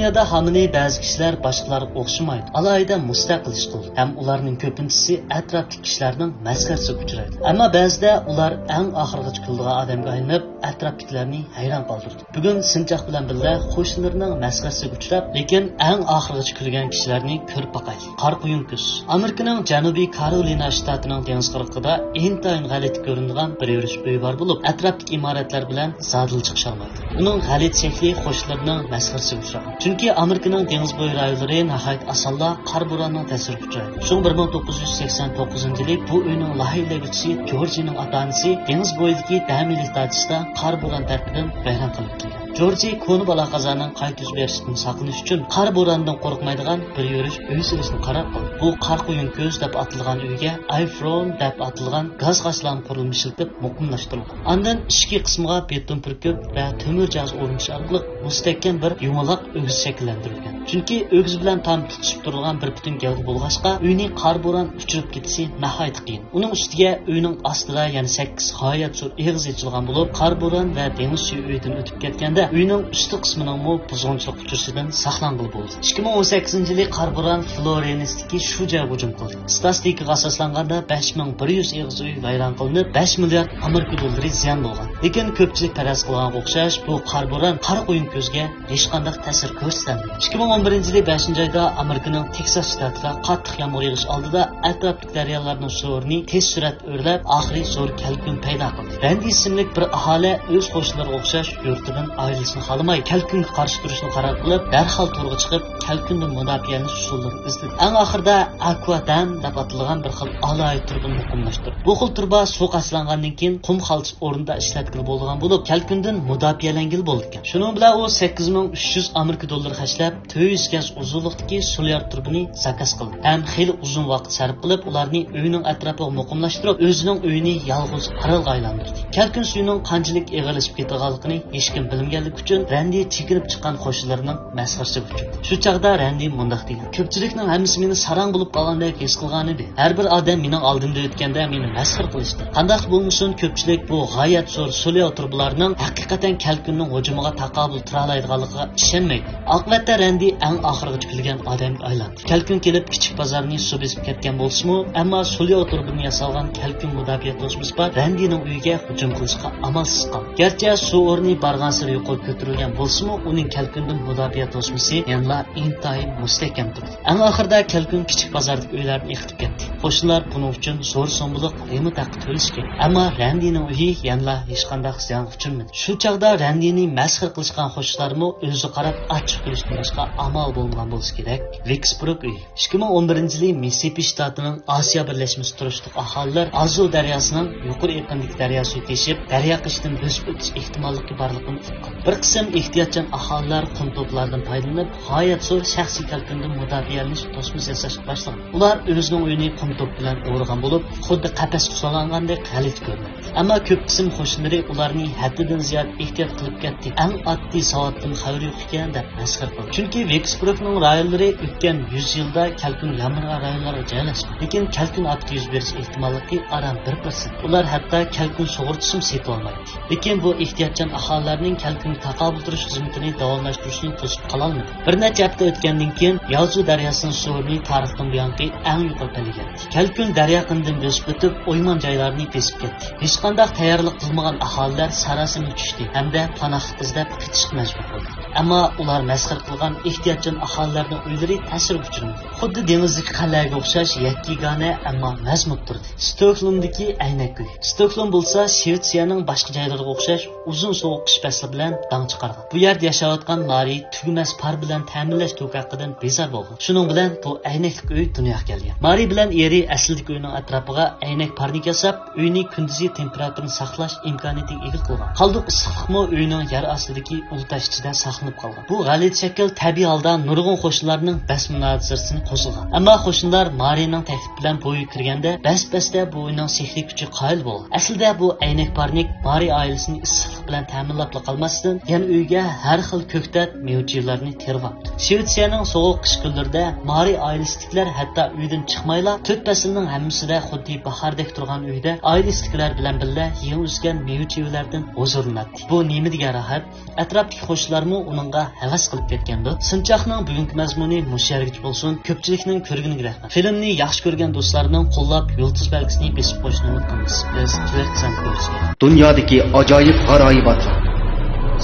Dunyoda hamini ba'zi kishilar boshqalarga o'xshamaydi. Alohida mustaqil ish qiladi. Ham ularning ko'pinchisi atrofdagi kishilarning masxarasiga uchraydi. Ammo ba'zida ular eng oxirgacha kuldigan odamga aylanib, atrofdagilarni hayron qoldirdi. Bugun Sinchoq bilan birga qo'shnilarning masxarasiga uchrab, lekin eng oxirgacha kulgan kishilarni ko'rib boqaylik. Qor quyun ko'z. Amerikaning Janubiy Karolina shtatining dengiz qirg'og'ida intayin g'alati ko'rinadigan bir yurish uyi bor bo'lib, atrofdagi imoratlar bilan zadil chiqish olmaydi. Uning g'alati shakli qo'shnilarning masxarasiga uchragan. Chunki Amerikaning dengiz bo'yi rayonlari nihoyat osonla qor bo'ronining ta'siriga uchraydi. So'ng 1989-yili bu uyning loyihalaguvchisi Jorjining ota-onasi dengiz bo'yidagi ta'minli tajisda qor bo'ron tarafidan bayram qilib kelgan. Jorji konu bala qazaning qayta yuz berishidan saqlanish uchun qor bo'ronidan qo'rqmaydigan bir yurish uy silishni qaror qildi. Bu qor quyun ko'z deb atalgan uyga iPhone deb atalgan gaz qaslan qurilma ishlatib muqimlashtirilgan. Ondan ichki qismiga beton purkib va temir jaz o'rnish orqali mustahkam bir yumaloq o'giz shakllantirilgan. Chunki o'giz bilan tam tutishib turgan bir butun gavda bo'lg'achqa uyning qor bo'ron uchirib ketishi nihoyat qiyin. Uning ustiga uyning ostida yana 8 g'oyat zo'r eg'iz ochilgan bo'lib, qor bo'ron va dengiz suvi uydan o'tib ketganda uyning usti qismining buzg'unchilik uchirishdan saqlangan bo'ldi. 2018-yili qor bo'ron Florensidagi shu joyga hujum qildi. Statistikaga asoslanganda 5100 eg'iz uy vayron qilinib, 5 milliard Amerika dollari ziyon bo'lgan. Lekin ko'pchilik faraz qilganga o'xshash bu qor bo'ron qor quyun ko'zga hech qanday ta'sir ko'rsatmadi. 2011-yili 5-oyda Amerikaning Teksas shtatida qattiq yomg'ir yog'ish oldida atrofdagi daryolarning suvini tez surat o'rlab, oxiri zo'r kalkun paydo qildi. Randi ismli bir aholi o'z qo'shnilariga o'xshash yurtidan ayrilishni xohlamay, kalkunga qarshi turishni qaror qilib, darhol turg'i chiqib, kalkundan mudofaalash usullarini izladi. Eng oxirida Aquadan deb atalgan bir xil alohida turbani muqimlashtirdi. Bu xil turba suv qaslangandan keyin qum xalchiq o'rnida ishlatkili bo'lgan bo'lib, kalkundan mudofaalagan bo'ldi ekan. Shuning bilan u 8300 Amerika dollari xarjlab 400 gaz uzunlikdagi solyar turbani zakaz qildi. Ham xeyli uzun vaqt sarf qilib, ularni uyining atrofiga muqimlashtirib, o'zining uyini yolg'iz orolga aylantirdi. Kalkun suyining qanchalik eg'ilishib ketganligini hech kim bilmaganligi uchun Randi chekinib chiqqan qo'shnilarning masxarasiga uchradi. Shu chaqda Randi mundaq degan: "Ko'pchilikning hammasi meni sarang bo'lib qolgandek his qilgan edi. Har bir odam mening oldimda o'tganda meni masxar qilishdi. Qanday bo'lmasin, ko'pchilik bu g'oyat zo'r solyar turbalarning haqiqatan kalkunning hujumiga taqobil tura oladiganligiga ishonmaydi." Oqibatda Randi eng oxirgacha kulgan odamga aylandi. Kalkun kelib kichik bozorni suv besib ketgan bo'lsa-mu, ammo solyar turbani yasalgan kalkun mudofaa to'smisi bor Randining uyiga hujum qilishga amalsiz qoldi. Garchi suv o'rni bargan sari yuqori ko'tarilgan bo'lsa-mu, uning kalkundan mudofaa to'smisi yanla intayin mustahkam turdi. Eng oxirida kalkun kichik bozordagi uylarni yiqitib ketdi. Qo'shnilar buning uchun zo'r so'mliq qiymat haqi to'lashgan. Ammo Randining uyi yanla hech qanday ziyon uchirmadi. Shu chaqda Randini masxar qilishgan qo'shnilarmi o'zi qarab achchiq kulishdan boshqa amal bo'lmagan bo'lishi kerak. Vicksburg uyi. 2011-yili Mississippi shtatining Osiyo birlashmasi turishlik aholilar Azu daryosining yuqori eqindagi daryo suvi teshib, daryo qishdan bo'sib o'tish ehtimolligi borligini aytgan. Bir qism ehtiyotchan aholilar qum to'plardan foydalanib, g'oyat zo'r shaxsiy kalkundan mudofaalash to'smas yasashga boshlagan. Ular o'zining uyini qum to'p bilan o'rgan bo'lib, xuddi qafasga solangandek g'alit ko'rinadi. Ammo ko'p qism qo'shnilari ularning haddidan ziyod ehtiyot qilib ketdi. Eng oddiy savoddan xabar yo'q ekan deb masxar qildi. Chunki Vicksburgning rayonlari o'tgan 100 yilda kalkun yomg'irgan rayonlarga joylashgan. Lekin kalkun afti yuz berish ehtimolligi aram 1%. Ular hatto kalkun sug'urtasini seta olmaydi. Lekin bu ehtiyotchan aholilarning kalkun taqobil turish xizmatini davomlashtirishni to'sib qola olmadi. Bir necha hafta o'tgandan keyin Yazu daryosining suvini tarixdan buyongi eng yuqori paliga. Kalkun daryo qindan bo'sib o'tib, o'yman joylarni besib ketdi. Hech qanday tayyorlik qilmagan aholilar sarosima tushdi hamda panohlik izlab ketishga majbur bo'ldi. Ammo ular masxar qilgan ehtiyotchan aholilarning uylari ta'sir uchirmadi. Xuddi dengizdagi qal'aga o'xshash yakkigona ammo mazmun turdi. Stokholmdagi aynak uy. Stokholm bo'lsa Shvetsiyaning boshqa joylariga o'xshash uzun sovuq qish fasli bilan dang chiqargan. Bu yerda yashayotgan Mari tugmas par bilan ta'minlash to'gaqidan bezor bo'lgan. Shuning bilan bu aynakli uy dunyoga kelgan. Mari bilan eri asldagi uyning atrofiga aynak parni yasab, uyni kunduzi temperaturini saqlash imkoniyatiga ega qilgan. Qalduq issiqlikmi uyning yer ostidagi ultash ichida saqlanib qolgan. Bu g'alit shakl tabiiy holda nurg'un qo'shnilarning bas munozarasini qo'zg'agan. Ammo qo'shnilar Marining taklif bilan bu uyga kirganda bas-basda bu uyning sehriy kuchi qoyil bo'ldi. Aslida bu aynak parnik Mari oilasining issiqlik bilan ta'minlab qolmas, ochmasdan yana uyga har xil ko'ktat mevjlarni teribdi. Shvetsiyaning sovuq qish kunlarida Mari oilasidagilar hatto uydan chiqmayla 4 faslning hammasida xuddi bahordek turgan uyda oilasidagilar bilan birga yangi o'sgan mevjlardan huzurlanadi. Bu nima degan rahat? Atrofdagi qo'shnilarmi uningga havas qilib ketgandi. Sinchoqning bugungi mazmuni mushargich bo'lsin, ko'pchilikning ko'rganiga rahmat. Filmni yaxshi ko'rgan do'stlarning qo'llab yulduz belgisini besib qo'yishni unutmaymiz. Biz twerksan ko'rsak. Dunyodagi ajoyib g'aroyibotlar.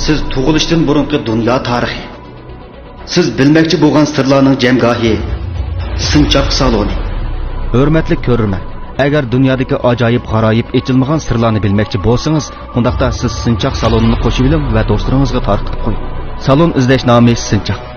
Siz tug'ilishdan burungi dunyo tarixi. Siz bilmoqchi bo'lgan sirlarning jamgohi. Sinchoq saloni. Hurmatli ko'rurman. Agar dunyodagi ajoyib g'aroyib echilmagan sirlarni bilmoqchi bo'lsangiz, undaqda siz Sinchoq salonini qo'shib oling va do'stlaringizga tarqatib qo'ying. Salon izlash nomi Sinchoq.